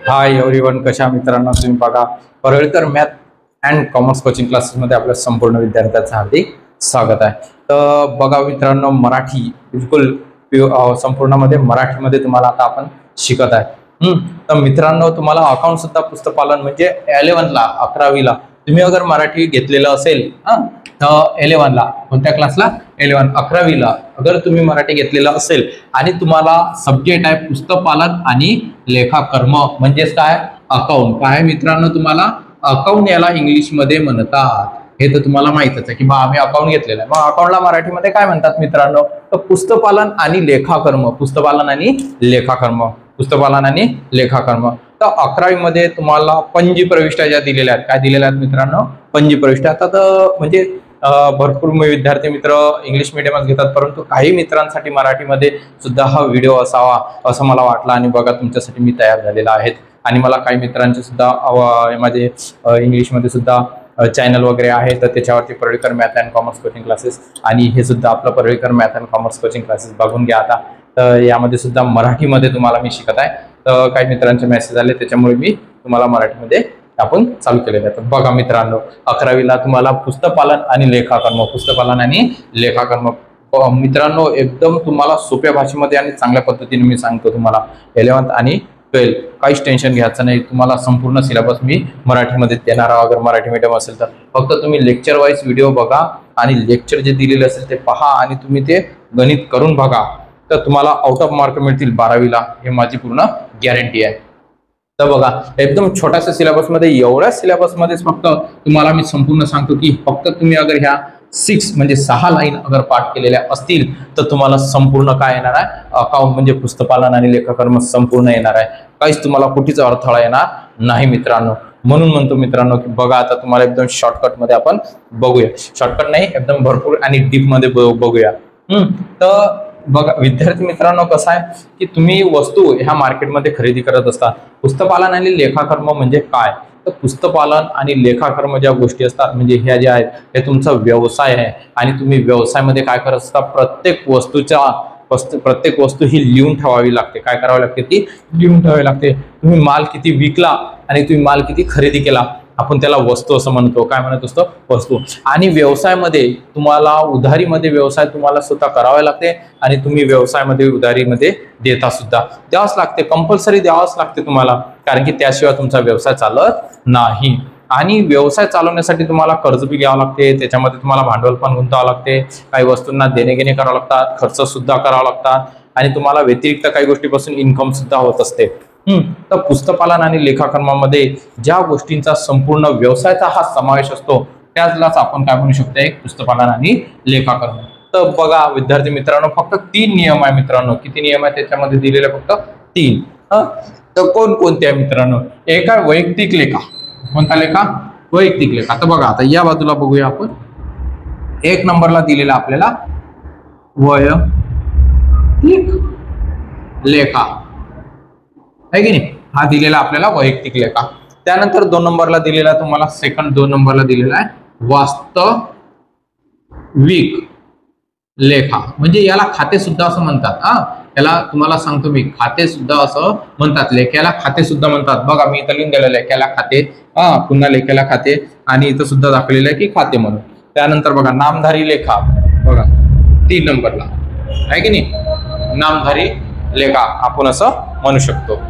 Hi everyone, कशा मित्रांनो तुम्ही बघा Parelkar math and commerce coaching क्लासेसमध्ये आपल्या संपूर्ण विद्यार्थ्यांचं हार्दिक स्वागत आहे। तर बघा मित्रांनो, मराठी बिलकुल संपूर्णमध्ये मराठीमध्ये तुम्हाला आता आपण शिकत आहे। तर मित्रांनो, तुम्हाला अकाउंट सुद्धा पुस्तकपालन म्हणजे 11 ला 11वी ला तुम्ही अगर मराठी घेतलेलं असेल तर 11 ला कोणत्या क्लासला 11 11वी ला अगर तुम्ही मराठी घेतलेलं असेल आणि तुम्हाला सब्जेक्ट आहे पुस्तकपालन आणि लेखाकर्म म्हणजेच काय अकाउंट। काय मित्रांनो, तुम्हाला अकाउंट याला इंग्लिश मध्ये म्हणतात, हे तर तुम्हाला माहितच आहे की बा आम्ही अकाउंट घेतलेलं आहे। मग अकाउंटला मराठीमध्ये काय म्हणतात मित्रांनो, तर पुस्तकपालन आणि लेखाकर्म, पुस्तकपालन आणि लेखाकर्म, पुस्तकपालन आणि लेखाकर्म। तर 11वी मध्ये तुम्हाला पंजी प्रविष्ट्या ज्या दिलेल्या आहेत, काय दिलेल्या आहेत मित्रांनो, पंजी प्रविष्ट्या। आता तर म्हणजे भरपूर विद्यार्थी मित्र इंग्लिश मीडियमच घेतात, परंतु काही मित्रांसाठी मराठीमध्ये सुद्धा हा व्हिडिओ असावा असं मला वाटलं आणि बघा तुमच्यासाठी मी तयार झालेला आहे। आणि मला काही मित्रांचे सुद्धा माझे इंग्लिशमध्ये सुद्धा चॅनल वगैरे आहे, तर त्याच्यावरती Parelkar math and commerce coaching classes आणि हे सुद्धा आपलं Parelkar math and commerce coaching classes बघून घ्या आता। तर यामध्ये सुद्धा मराठीमध्ये तुम्हाला मी शिकत आहे। तर काही मित्रांचे मेसेज आले, त्याच्यामुळे मी तुम्हाला मराठीमध्ये आपण चालू केलेलं आहे। तर बघा मित्रांनो, 11वीला तुम्हाला पुस्तकपालन आणि लेखाकर्म, पुस्तकपालन आणि लेखाकर्म मित्रांनो एकदम तुम्हाला सोप्या भाषेमध्ये आणि चांगल्या पद्धतीने मी सांगतो तुम्हाला। 11th आणि 12th काहीच टेन्शन घ्यायचं नाही, तुम्हाला संपूर्ण सिलेबस मी मराठीमध्ये देणार आहे। अगर मराठी मीडियम असेल तर फक्त तुम्ही लेक्चर वाईज व्हिडिओ बघा आणि लेक्चर जे दिलेले असेल ते पहा आणि तुम्ही ते गणित करून बघा, तर तुम्हाला आउट ऑफ मार्क मिळतील 12वीला, हे माझी पूर्ण गॅरंटी आहे। तर बघा एकदम छोट्याशा सिलेबस मध्ये, एवढ्या सिलेबस मध्येच फक्त तुम्हाला मी संपूर्ण सांगतो की फक्त तुम्ही अगर ह्या 6 म्हणजे 6 लाईन अगर पाठ केलेल्या असतील तर तुम्हाला संपूर्ण काय येणार आहे, अकाउंट म्हणजे पुस्तकपालन आणि लेखाकर्म संपूर्ण येणार आहे। काहीच तुम्हाला कुठेच अडथळा येणार नाही मित्रांनो। म्हणून म्हणतो मित्रांनो की बघा आता तुम्हाला एकदम शॉर्टकट मध्ये आपण बघूया, शॉर्टकट नाही एकदम भरपूर आणि डीप मध्ये बघूया। तर बघा विद्यार्थी मित्रांनो, कसं आहे की तुम्ही वस्तू ह्या मार्केटमध्ये खरेदी करत असता। पुस्तकपालन आणि लेखाकर्म म्हणजे काय, तर पुस्तकपालन आणि लेखाकर्म ज्या गोष्टी असतात म्हणजे ह्या ज्या आहेत हे तुमचा व्यवसाय आहे आणि तुम्ही व्यवसायामध्ये काय करत असता, प्रत्येक वस्तू ही लिहून ठेवावी लागते। काय करावी लागते, ती लिहून ठेवावी लागते। तुम्ही माल किती विकला आणि तुम्ही माल किती खरेदी केला, आपण त्याला वस्तू असं म्हणतो। काय म्हणत असतो, वस्तू। आणि व्यवसायामध्ये तुम्हाला उधारीमध्ये व्यवसाय तुम्हाला स्वतः करावे लागते आणि तुम्ही व्यवसायामध्ये उधारीमध्ये देता सुद्धा, द्यावंच लागते, कंपल्सरी द्यावंच लागते तुम्हाला, कारण की त्याशिवाय तुमचा व्यवसाय चालत नाही। आणि व्यवसाय चालवण्यासाठी तुम्हाला कर्ज बी घ्यावं लागते, त्याच्यामध्ये तुम्हाला भांडवल पण गुंतवावं लागते, काही वस्तूंना देणे घेणे करावं लागतात, खर्च सुद्धा करावा लागतात आणि तुम्हाला व्यतिरिक्त काही गोष्टीपासून इन्कम सुद्धा होत असते। तर पुस्तकपालन आणि लेखाकर्मामध्ये ज्या गोष्टींचा संपूर्ण व्यवसायाचा हा समावेश असतो त्यालाच आपण काय म्हणू शकतो, एक पुस्तकपालन आणि लेखाकर्म। तर बघा विद्यार्थी मित्रांनो, फक्त 3 नियम आहे मित्रांनो। किती नियम आहे त्याच्यामध्ये दिलेले, फक्त 3। तर कोणकोणते आहे मित्रांनो, एक आहे वैयक्तिक लेखा। कोणता लेखा, वैयक्तिक लेखा। तर बघा आता या बाजूला बघूया आपण, 1 नंबरला दिलेला आपल्याला वैयक्तिक लेखा आहे की नाही, हा दिलेला आपल्याला वैयक्तिक लेखा। त्यानंतर 2 नंबरला दिलेला तुम्हाला सेकंड 2 नंबरला दिलेला आहे वास्तविक लेखा, म्हणजे याला खाते सुद्धा असं म्हणतात। याला तुम्हाला सांगतो मी, खाते सुद्धा असं म्हणतात, लेख्याला खाते सुद्धा म्हणतात। बघा मी इथं लिहून दिलेलं आहे लेख्याला खाते, पुन्हा लेख्याला खाते आणि इथं सुद्धा दाखवलेलं आहे की खाते म्हणून। त्यानंतर बघा नामधारी लेखा, बघा 3 नंबरला आहे की नाही, नामधारी लेखा आपण असं म्हणू शकतो।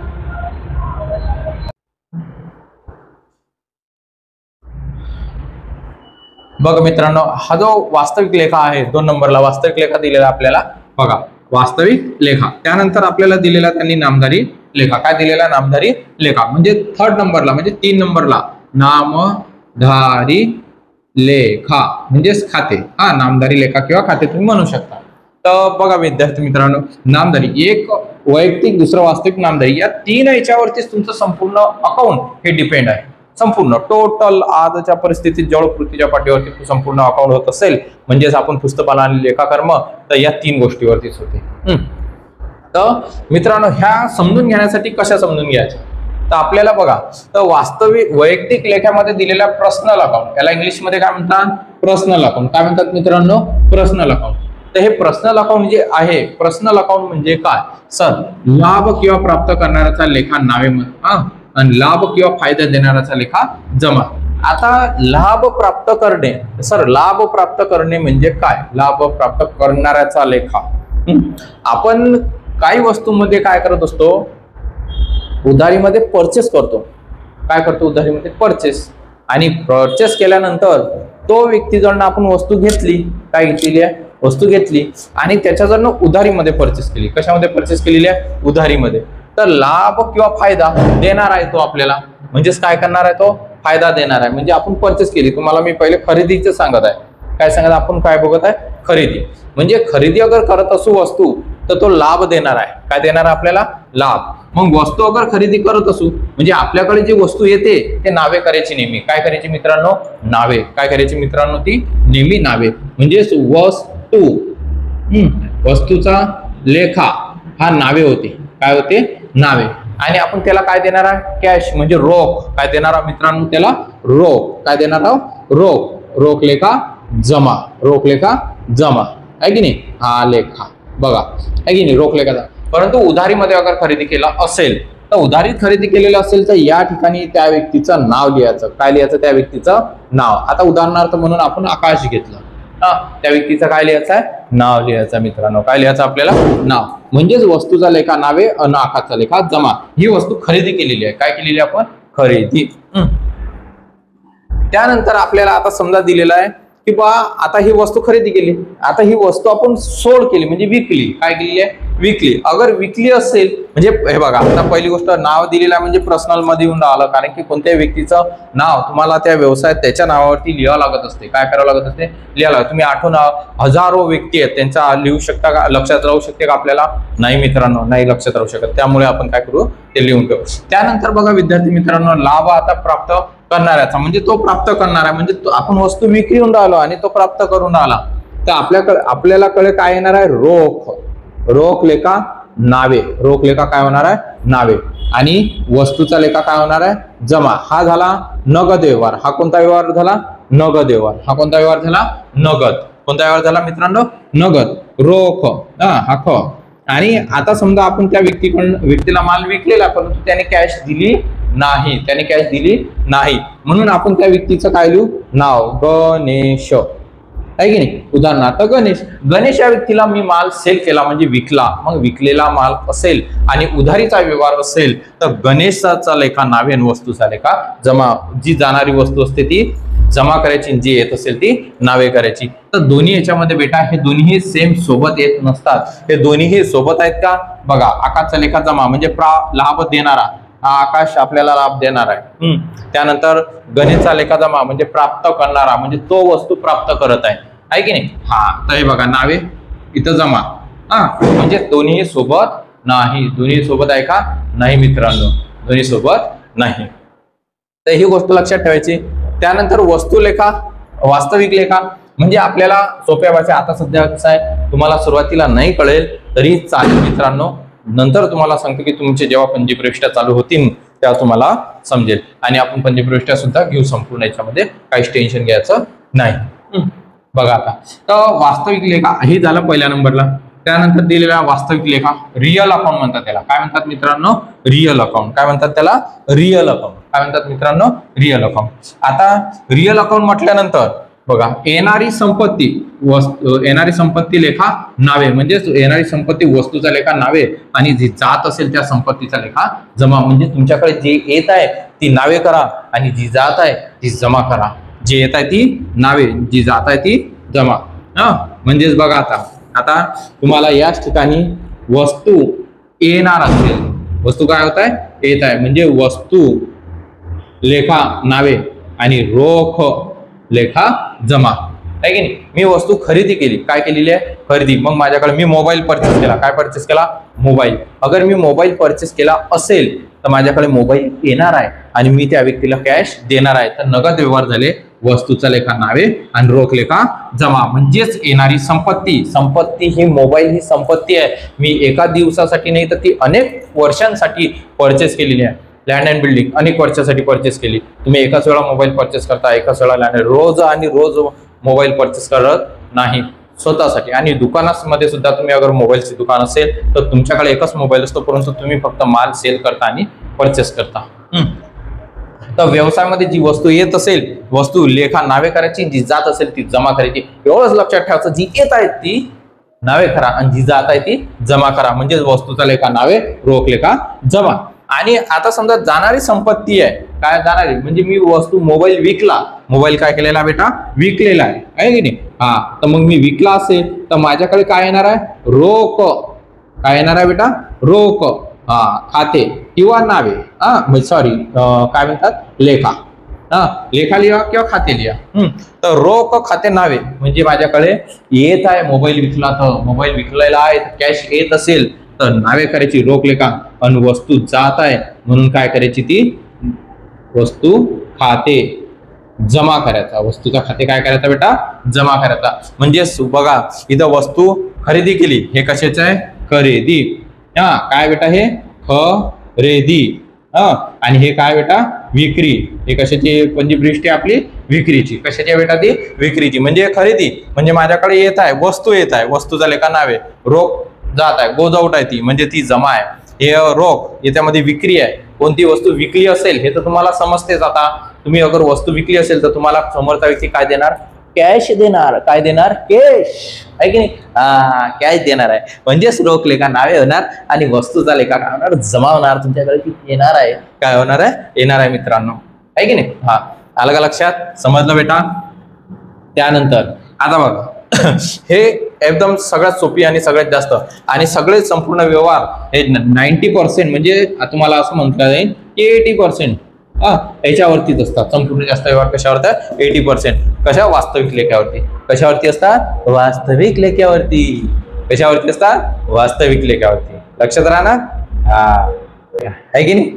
बघा मित्रांनो, हा जो वास्तविक लेखा आहे 2 नंबरला वास्तविक लेखा दिलेला आपल्याला, बघा वास्तविक लेखा। त्यानंतर आपल्याला दिलेला त्यांनी नामधारी लेखा, काय दिलेला, नामधारी लेखा। म्हणजे 3rd नंबरला म्हणजे 3 नंबरला नामधारी लेखा म्हणजेच खाते, नामधारी लेखा किंवा खाते तुम्ही म्हणू शकता। तर बघा विद्यार्थी मित्रांनो, नामधारी, एक वैयक्तिक, दुसरं वास्तविक, नामधारी, या 3 याच्यावरतीच तुमचं संपूर्ण अकाउंट हे डिपेंड आहे। संपूर्ण टोटल आजच्या परिस्थितीत जेवढं पृथ्वीच्या पाठीवरती संपूर्ण अकाउंट होत असेल म्हणजेच आपण पुस्तकपालन आणि लेखाकर्म, तर या 3 गोष्टीवरतीच होते। तर मित्रांनो, ह्या समजून घेण्यासाठी कशा समजून घ्यायच्या, तर आपल्याला बघा, तर वास्तविक वैयक्तिक लेखामध्ये दिलेला पर्सनल अकाउंट, याला इंग्लिश मध्ये काय म्हणतात, पर्सनल अकाउंट। काय म्हणतात मित्रांनो, पर्सनल अकाउंट। तर हे पर्सनल अकाउंट जे आहे, पर्सनल अकाउंट म्हणजे काय सर, लाभ किंवा प्राप्त करणाऱ्याचा लेखा नावे आणि लाभ किंवा फायदा देणाऱ्याचा लेखा जमा. आता लाभ प्राप्त करणे सर, लाभ प्राप्त करणे म्हणजे काय, लाभ प्राप्त करणाऱ्याचा लेखा. आपण काही वस्तूंमध्ये काय करत असतो, उधारीमध्ये परचेस करतो. काय करतो उधारीमध्ये, परचेस. आणि परचेस केल्यानंतर तो व्यक्तीजवळ आपण वस्तू घेतली, काय घेतलेली आहे, वस्तू घेतली आणि त्याच्याजवळ उधारीमध्ये परचेस केली. कशामध्ये परचेस केलेली आहे, उधारीमध्ये. तर लाभ किंवा फायदा देणार आहे तो आपल्याला, म्हणजेच काय करणार आहे तो, फायदा देणार आहे. म्हणजे आपण परचेस केली, तुम्हाला मी पहिले खरेदीचं सांगत आहे. काय सांगत, आपण काय बघत आहे, खरेदी. म्हणजे खरेदी अगर करत असू वस्तू तर तो लाभ देणार आहे. काय देणार आहे आपल्याला, लाभ. मग वस्तू अगर खरेदी करत असू म्हणजे आपल्याकडे जी वस्तू येते ते नावे करायची नेहमी. काय करायची मित्रांनो, नावे. काय करायची मित्रांनो, ती नेहमी नावे. म्हणजेच वस्तू, वस्तूचा लेखा हा नावे होते. काय होते, नावे. आणि आपण त्याला काय देणार आहे, कॅश म्हणजे रोख. काय देणार आहोत मित्रांनो, त्याला रोख. काय देणार आहोत, रोख. रोख लेखा जमा, रोख लेखा जमा आहे की नाही, हा लेखा बघा आहे की नाही, रोख लेखा. परंतु उधारीमध्ये अगर खरेदी केला असेल तर, उधारीत खरेदी केलेलं असेल तर या ठिकाणी त्या व्यक्तीचं नाव लिहायचं. काय लिहायचं, त्या व्यक्तीचं नाव. आता उदाहरणार्थ म्हणून आपण आकाश घेतलं, त्या व्यक्तीचं काय लिहायचं आहे, नाव लिहायचं मित्रांनो. काय लिहायचं आपल्याला, नाव. म्हणजेच वस्तूचा लेखा नावे अन आकाशचा लेखा जमा. ही वस्तू खरेदी केलेली आहे. काय केलेली आपण, खरेदी. त्यानंतर आपल्याला आता समजा दिलेला आहे की बा आता ही वस्तू खरेदी केली, आता ही वस्तू आपण सोल्ड केली म्हणजे विकली. काय केली आहे, विकली. अगर विकली असेल म्हणजे हे बघा, आता पहिली गोष्ट नाव दिलेलं आहे म्हणजे पर्सनल मध्ये येऊन राहिलं, कारण की कोणत्याही व्यक्तीचं नाव तुम्हाला त्या व्यवसायात त्याच्या नावावरती लिहावं लागत असते. काय करावं लागत असते, लिहायला. तुम्ही आठवण हजारो व्यक्ती आहेत त्यांचा लिहू शकता का, लक्षात राहू शकते का आपल्याला, नाही मित्रांनो, नाही लक्षात राहू शकत. त्यामुळे आपण काय करू, ते लिहून ठेवू. त्यानंतर बघा विद्यार्थी मित्रांनो, लाभ आता प्राप्त करणाऱ्याचा म्हणजे तो प्राप्त करणारा, म्हणजे आपण वस्तू विक्रीहून राहिलो आणि तो प्राप्त करून राहिला. तर आपल्याला कडे काय येणार आहे, रोख. रोख लेखा नावे. रोख लेखा काय होणार आहे, नावे. आणि वस्तूचा लेखा काय होणार आहे, जमा. हा झाला नगद व्यवहार. हा कोणता व्यवहार झाला, नगद व्यवहार. हा कोणता व्यवहार झाला, नगद. कोणता व्यवहार झाला मित्रांनो, नगद. रोख हा ख. आणि आता समजा आपण त्या व्यक्तीला माल विकलेला परंतु त्याने कॅश दिली नाही, त्याने कॅश दिली नाही, म्हणून आपण त्या व्यक्तीचं काय लिहू, नाव. गणेश आहे की नाही. उदाहरणार्थ गणेश. गणेश या व्यक्तीला मी माल सेल केला म्हणजे विकला. मग विकलेला माल असेल आणि उधारीचा व्यवहार असेल तर गणेशाचा लेखा नावे आणि वस्तूचा लेखा जमा. जी जाणारी वस्तू असते ती जमा करायची, जी येत असेल ती नावे करायची. तर दोन्ही याच्यामध्ये बेटा हे दोन्ही सेम सोबत येत नसतात. हे दोन्ही सोबत आहेत का बघा. आकाशचा लेखा जमा म्हणजे लाभ देणारा, हा आकाश आपल्याला लाभ देणार आहे. त्यानंतर गणेशचा लेखा जमा म्हणजे प्राप्त करणारा, म्हणजे तो वस्तू प्राप्त करत आहे की नाही. हा तर हे बघा नावे इथं जमा. म्हणजे दोन्ही सोबत नाही. दोन्ही सोबत आहे का, नाही मित्रांनो, दोन्ही सोबत नाही. तर ही गोष्ट लक्षात ठेवायची. त्यानंतर वस्तू लेखा, वास्तविक लेखा म्हणजे आपल्याला सोप्या भाषा, आता सध्या कसं आहे तुम्हाला सुरुवातीला नाही कळेल तरी चालेल मित्रांनो, नंतर तुम्हाला सांगतो की तुमचे जेव्हा पंचप्रविष्ट्या चालू होतील तेव्हा तुम्हाला समजेल. आणि आपण पंचप्रविष्ट्या सुद्धा घेऊ संपूर्ण याच्यामध्ये, काहीच टेन्शन घ्यायचं नाही. बघा आता तर वास्तविक लेखा हे झालं पहिल्या नंबरला. त्यानंतर दिलेला वास्तविक लेखा रिअल अकाउंट म्हणतात त्याला. काय म्हणतात मित्रांनो, रिअल अकाउंट. काय म्हणतात त्याला, रिअल अकाउंट. काय म्हणतात मित्रांनो, रिअल अकाउंट. आता रिअल अकाउंट म्हटल्यानंतर बघा येणारी संपत्ती, येणारी संपत्ती लेखा नावे म्हणजे येणारी संपत्ती वस्तूचा लेखा नावे आणि जी जात असेल त्या संपत्तीचा लेखा जमा. म्हणजे तुमच्याकडे जे येत आहे ती नावे करा आणि जी जात आहे ती जमा करा. जे येत आहे ती नावे, जी जात आहे ती जमा. म्हणजेच बघा आता तुम्हाला याच ठिकाणी वस्तू येणार असेल, वस्तू काय होत आहे, येत आहे म्हणजे वस्तू लेखा नावे आणि रोख लेखा जमा आहे की नाही. मी वस्तू खरेदी केली, काय केलेली आहे, खरेदी. मग माझ्याकडे मी मोबाईल परचेस केला. काय परचेस केला, मोबाईल. अगर मी मोबाईल परचेस केला असेल तर माझ्याकडे मोबाईल येणार आहे आणि मी त्या व्यक्तीला कॅश देणार आहे. तर नगद व्यवहार झाले. वस्तूचा लेखा नावे आणि रोख लेखा जमा म्हणजेच येणारी संपत्ती. संपत्ती ही मोबाईल ही संपत्ती आहे. मी एका दिवसासाठी नाही तर ती अनेक वर्षांसाठी परचेस केलेली आहे. लँड अँड बिल्डिंग अनेक वर्षासाठी परचेस केली. तुम्ही एकाच वेळा मोबाईल परचेस करता, एकाच वेळा लँड, रोज आणि रोज मोबाईल परचेस करत नाही. स्वतःसाठी. आणि दुकानामध्ये सुद्धा तुम्ही अगर मोबाईलची दुकान असेल तर तुमच्याकडे एकच मोबाईल असतो, परंतु तुम्ही फक्त माल सेल करता आणि परचेस करता. तर व्यवसायामध्ये जी वस्तू येत असेल, वस्तू लेखा नावे करायची, जी जात असेल ती जमा करायची. एवढंच लक्षात ठेवायचं, जी येत आहे ती नावे करा आणि जी जात आहे ती जमा करा. म्हणजे वस्तूचा लेखा नावे, रोख लेखा जमा. आणि आता समजा जाणारी संपत्ती आहे, काय जाणारी म्हणजे मी वस्तू मोबाईल विकला, मोबाईल काय केलेला बेटा, विकलेला आहे की नाही. हा, तर मग मी विकला असेल तर माझ्याकडे काय येणार आहे, रोख. काय येणार आहे बेटा, रोख. खाते किंवा नावे, सॉरी काय म्हणतात, लेखा. लेखा लिहा किंवा खाते लिहा. तर रोख खाते नावे म्हणजे माझ्याकडे येत आहे, मोबाईल विकला तर मोबाईल विकलेला आहे, कॅश येत असेल तर नावे करायची, रोख लेखा. आणि वस्तू जात आहे म्हणून काय करायची, ती वस्तू खाते जमा करायचा. वस्तूचा खाते काय करायचा बेटा, जमा करायचा. म्हणजे बघा इथं वस्तू खरेदी केली, हे कशाचं आहे, खरेदी. काय बेटा, हे खरेदी. आणि हे काय बेटा, विक्री. हे कशाची पंचदृष्टी आपली, विक्रीची. कशाची बेटा, ती विक्रीची. म्हणजे खरेदी म्हणजे माझ्याकडे येत आहे, वस्तू येत आहे, वस्तूचा लेखा नावे, रोख जात आहे, गोज आउट आहे ती म्हणजे ती जमा आहे. हे रोख, याच्यामध्ये विक्री आहे. कोणती वस्तू विकली असेल हे तर तुम्हाला समजतेच. आता तुम्ही अगर वस्तू विकली असेल तर तुम्हाला समोरचा व्यक्ती काय देणार, कॅश देणार. काय देणार, कॅश आहे की नाही. कॅश देणार आहे. म्हणजेच रोख लेखा नावे होणार आणि वस्तूचा लेखा काय होणार, जमा होणार. तुमच्याकडे ती येणार आहे, काय होणार आहे, येणार आहे मित्रांनो, आहे की नाही. आलं का लक्षात, समजलं बेटा. त्यानंतर आता बघा हे एकदम सगळ्यात सोपी आणि सगळ्यात जास्त आणि सगळे संपूर्ण व्यवहार हे 90% म्हणजे तुम्हाला असं म्हटलं जाईल की 80% याच्यावरतीच असतात. संपूर्ण जास्त व्यवहार कशावर असतात, 80%. कशा, वास्तविक लेख्यावरती. कशावरती असतात, वास्तविक लेख्यावरती. कशावरती असतात, वास्तविक लेख्यावरती. लक्षात राहणार, आहे की नाही.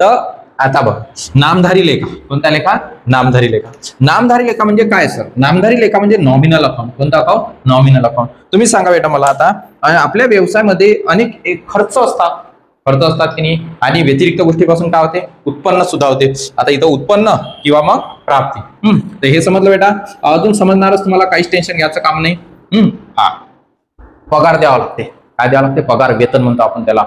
तर आता बघ, नामधारी लेखा. कोणता लेखा, नामधारी लेखा. नामधारी लेखा म्हणजे काय सर, नामधारी लेखा म्हणजे नॉमिनल अकाउंट. कोणता अकाउंट, नॉमिनल अकाउंट. तुम्ही सांगा बेटा मला आता, आपल्या व्यवसायामध्ये अनेक खर्च असतात की नाही. आणि व्यतिरिक्त गोष्टीपासून काय होते, उत्पन्न सुद्धा होते. आता इथं उत्पन्न किंवा मग प्राप्ती. तर हे समजलं बेटा. अजून समजणारच, तुम्हाला काहीच टेन्शन घ्यायचं काम नाही. पगार द्यावा लागते. काय द्यावं लागते, पगार, वेतन म्हणतो आपण त्याला.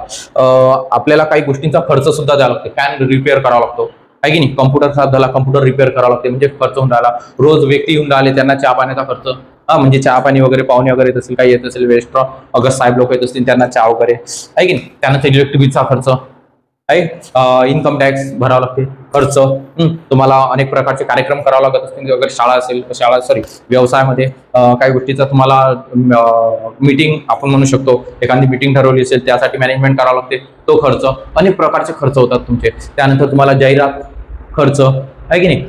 आपल्याला काही गोष्टींचा खर्च सुद्धा द्यावा लागतो. फॅन रिपेअर करावा लागतो, आहे की नाही. कम्प्युटर खराब झाला, कम्प्युटर रिपेअर करावा लागते म्हणजे खर्च होऊन राहिला. रोज व्यक्ती येऊन राहिले, त्यांना चहा पाण्याचा खर्च, म्हणजे चहा पाणी वगैरे, पाहुणे वगैरे येत असेल, काही येत असेल, रेस्टॉरंट अगर साहेब लोक येत असतील त्यांना चहा वगैरे, आहे की नाही. त्यानंतर इलेक्ट्रिक बिलचा खर्च आहे, इन्कम टॅक्स भरावा लागते, खर्च. तुम्हाला अनेक प्रकारचे कार्यक्रम करावे लागत असतील, अगर शाळा असेल, व्यवसायामध्ये काही गोष्टीचा तुम्हाला मीटिंग आपण म्हणू शकतो, एखादी मीटिंग ठरवली असेल त्यासाठी मॅनेजमेंट करावं लागते, तो खर्च. अनेक प्रकारचे खर्च होतात तुमचे. त्यानंतर तुम्हाला जाहिरात खर्च, आहे की नाही.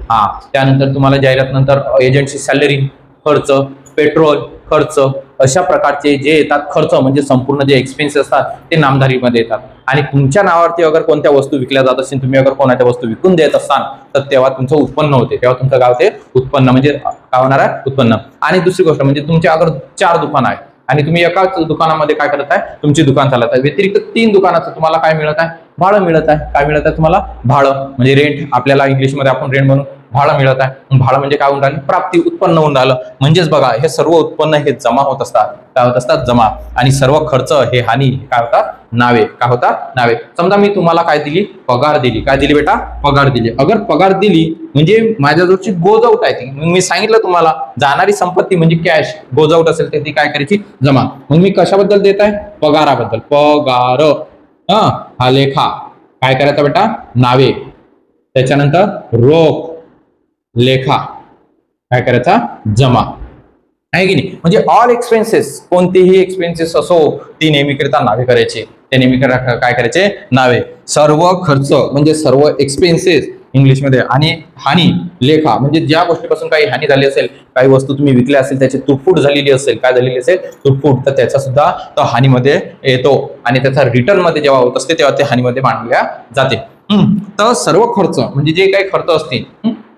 त्यानंतर तुम्हाला जाहिरात नंतर एजंटची सॅलरी खर्च, पेट्रोल खर्च, अशा प्रकारचे जे येतात खर्च म्हणजे संपूर्ण जे एक्सपेन्सेस असतात ते नामधारीमध्ये येतात. आणि तुमच्या नावावरती अगर कोणत्या वस्तू विकल्या जात असेल, तुम्ही अगर कोणाच्या वस्तू विकून देत असाल तर तेव्हा तुमचं उत्पन्न होते, तेव्हा तुमचं काय होते, उत्पन्न. म्हणजे काय होणार आहे, उत्पन्न. आणि दुसरी गोष्ट म्हणजे तुमच्या अगर 4 दुकान आहे आणि तुम्ही एकाच दुकानामध्ये काय करत आहे, तुमची दुकान चालत आहे, व्यतिरिक्त 3 दुकानाचं तुम्हाला काय मिळत आहे, भाडं मिळत आहे. काय मिळत आहे तुम्हाला, भाडं म्हणजे रेंट. आपल्याला इंग्लिशमध्ये आपण रेंट म्हणून भाडं मिळत आहे. भाडं म्हणजे काय होऊन राहिलं, प्राप्ती, उत्पन्न होऊन राहिलं. म्हणजेच बघा हे सर्व उत्पन्न हे जमा होत असतात. काय होत असतात, जमा. आणि सर्व खर्च हे हानी काय होतात, नावे. काय होतात, नावे. समजा मी तुम्हाला काय दिली, पगार दिली. काय दिली बेटा, पगार दिली. अगर पगार दिली म्हणजे माझ्याजवळची गोज आउट आहे ती. मी सांगितलं तुम्हाला जाणारी संपत्ती म्हणजे कॅश, गोज आउट असेल तर ती काय करायची, जमा. मग मी कशाबद्दल देत आहे, पगाराबद्दल. पगार हा लेखा काय करायचा बेटा, नावे. त्याच्यानंतर रोख लेखा काय करायचा, जमा. आहे की नाही. म्हणजे ऑल एक्सपेन्सेस, कोणतेही एक्सपेन्सेस असो ती नेहमी करता नावे करायचे. ते नेहमी काय करायचे, नावे. सर्व खर्च म्हणजे सर्व एक्सपेन्सेस इंग्लिशमध्ये. आणि हानी लेखा म्हणजे ज्या गोष्टीपासून काही हानी झाली असेल, काही वस्तू तुम्ही विकल्या असेल, त्याची तुटफूट झालेली असेल, काय झालेली असेल, तुटफूट, तर त्याचा सुद्धा तो हानीमध्ये येतो. आणि त्याचा रिटर्न मध्ये जेव्हा होत असते तेव्हा ते हानीमध्ये मांडल्या जाते. तर सर्व खर्च म्हणजे जे काही खर्च असतील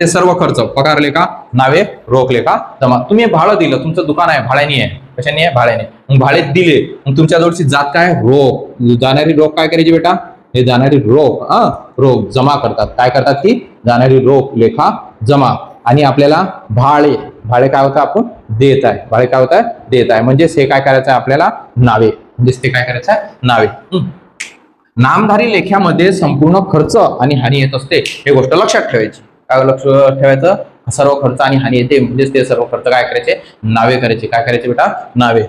ते सर्व खर्च, पगार लेखा, नावे, रोख लेखा, जमा. तुम्ही भाडं दिलं, तुमचं दुकान आहे, भाड्याने आहे. कशाने आहे, भाड्याने. मग भाडे दिले, मग तुमच्या जवळची जात काय, रोख. जाणारी रोख काय करायची बेटा, हे जाणारी रोख, रोख जमा करतात. काय करतात ती, जाणारी रोख लेखा जमा. आणि आपल्याला भाडे भाडे काय होतं आपण देत आहे, भाडे काय होत आहे देत आहे. म्हणजेच हे काय करायचं आहे आपल्याला नावे, म्हणजेच ते काय करायचं आहे नावे. नामधारी लेख्यामध्ये संपूर्ण खर्च आणि हानी येत असते, हे गोष्ट लक्षात ठेवायची. काय लक्ष ठेवायचं, सर्व खर्च आणि हानी येते म्हणजेच ते सर्व खर्च काय करायचे नावे करायचे. काय करायचे बेटा नावे.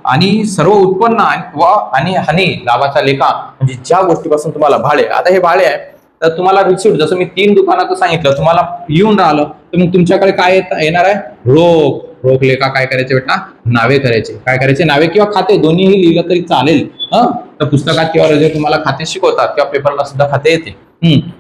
आणि सर्व उत्पन्न आणि हानी लाभाचा लेखा म्हणजे ज्या गोष्टीपासून तुम्हाला भाडे, आता हे भाडे आहे तर तुम्हाला रिसिप्ट, जसं मी 3 दुकानाचं सांगितलं तुम्हाला येऊन राहिलं तर मग तुमच्याकडे काय येणार आहे रोख. रोख लेखा काय करायचे बेटा नावे करायचे. काय करायचे नावे किंवा खाते दोन्हीही लिहिलं तरी चालेल. तर पुस्तकात किंवा जे तुम्हाला खाते शिकवतात किंवा पेपरला सुद्धा खाते येते.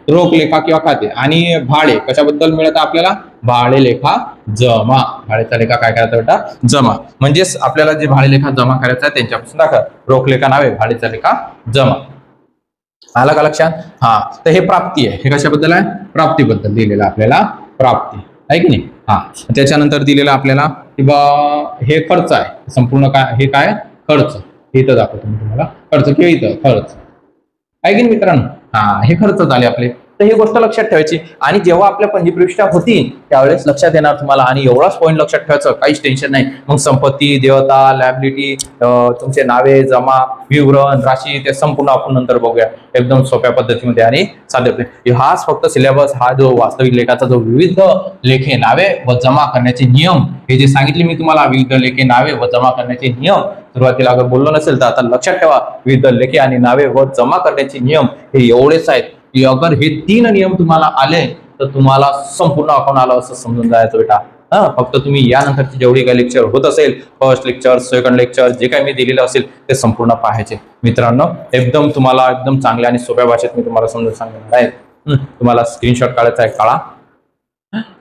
रोख लेखा किंवा खाते. आणि भाडे कशाबद्दल मिळतं आपल्याला भाडे लेखा जमा. भाडेचा लेखा काय करायचा बेटा जमा. म्हणजेच आपल्याला जे भाडे लेखा जमा करायचा आहे त्यांच्यापासून दाखवा रोख लेखा नावे भाडेचा लेखा जमा. आला का लक्षात. हा तर हे प्राप्ती आहे. हे कशाबद्दल आहे प्राप्तीबद्दल दिलेलं आपल्याला प्राप्ती आहे की नाही. हा त्याच्यानंतर दिलेलं आपल्याला किंवा हे खर्च आहे संपूर्ण. काय हे काय खर्च इथं दाखवतो मी तुम्हाला खर्च किंवा इथं खर्च आहे की मित्रांनो. हा हे खर्च झाले आपले. तर ही गोष्ट लक्षात ठेवायची. आणि जेव्हा आपल्या पंजीपृष्ठा होती त्यावेळेस लक्षात येणार तुम्हाला. आणि एवढाच पॉईंट लक्षात ठेवायचं काहीच टेन्शन नाही. मग संपत्ती देवता लायबिलिटी तुमचे नावे जमा विवरण राशी ते संपूर्ण आपण नंतर बघूया एकदम सोप्या पद्धतीमध्ये आणि साध्य. हाच फक्त सिलेबस हा जो वास्तविक लेखाचा जो विविध लेखे नावे व जमा करण्याचे नियम हे जे सांगितले मी तुम्हाला विविध लेखे नावे व जमा करण्याचे नियम सुरुवातीला अगर बोललो नसेल तर आता लक्षात ठेवा विविध लेखे आणि नावे व जमा करण्याचे नियम हे एवढेच आहेत की अगर हे 3 नियम तुम्हाला आले तर तुम्हाला संपूर्ण अकाउंट आलं असं समजून जायचं बेटा. फक्त तुम्ही यानंतरची जेवढी काही लेक्चर होत असेल फर्स्ट लेक्चर सेकंड लेक्चर जे काही मी दिलेलं असेल ते संपूर्ण पाहायचे मित्रांनो. एकदम तुम्हाला एकदम चांगल्या आणि सोप्या भाषेत मी तुम्हाला समजून सांगणार आहे. तुम्हाला स्क्रीनशॉट काढायचा आहे काढा.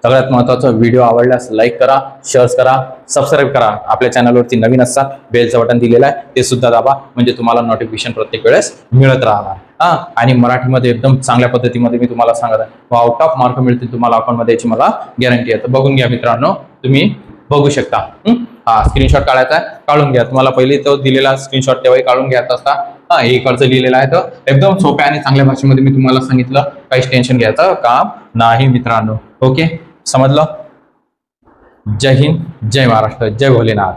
सगळ्यात महत्त्वाचं व्हिडिओ आवडल्यास लाईक करा शेअर करा सबस्क्राईब करा. आपल्या चॅनलवरती नवीन असतात बेलचं बटन दिलेलं आहे ते सुद्धा दाबा म्हणजे तुम्हाला नोटिफिकेशन प्रत्येक वेळेस मिळत राहणार. आणि मराठीमध्ये एकदम चांगल्या पद्धतीमध्ये मी तुम्हाला सांगत आहे आउट ऑफ मार्क मिळतील तुम्हाला अकाउंटमध्ये याची मला गॅरंटी आहे. तर बघून घ्या मित्रांनो तुम्ही बघू शकता. हा स्क्रीनशॉट काढायचा आहे काढून घ्या. तुम्हाला पहिले तो दिलेला स्क्रीनशॉट तेव्हाही काढून घ्यायचा असता. हे इकडचं लिहिलेलं आहे तर एकदम सोप्या आणि चांगल्या भाषेमध्ये मी तुम्हाला सांगितलं. काहीच टेन्शन घ्यायचं काम नाही मित्रांनो. ओके समजलं. जय हिंद जय महाराष्ट्र जय भोलेनाथ.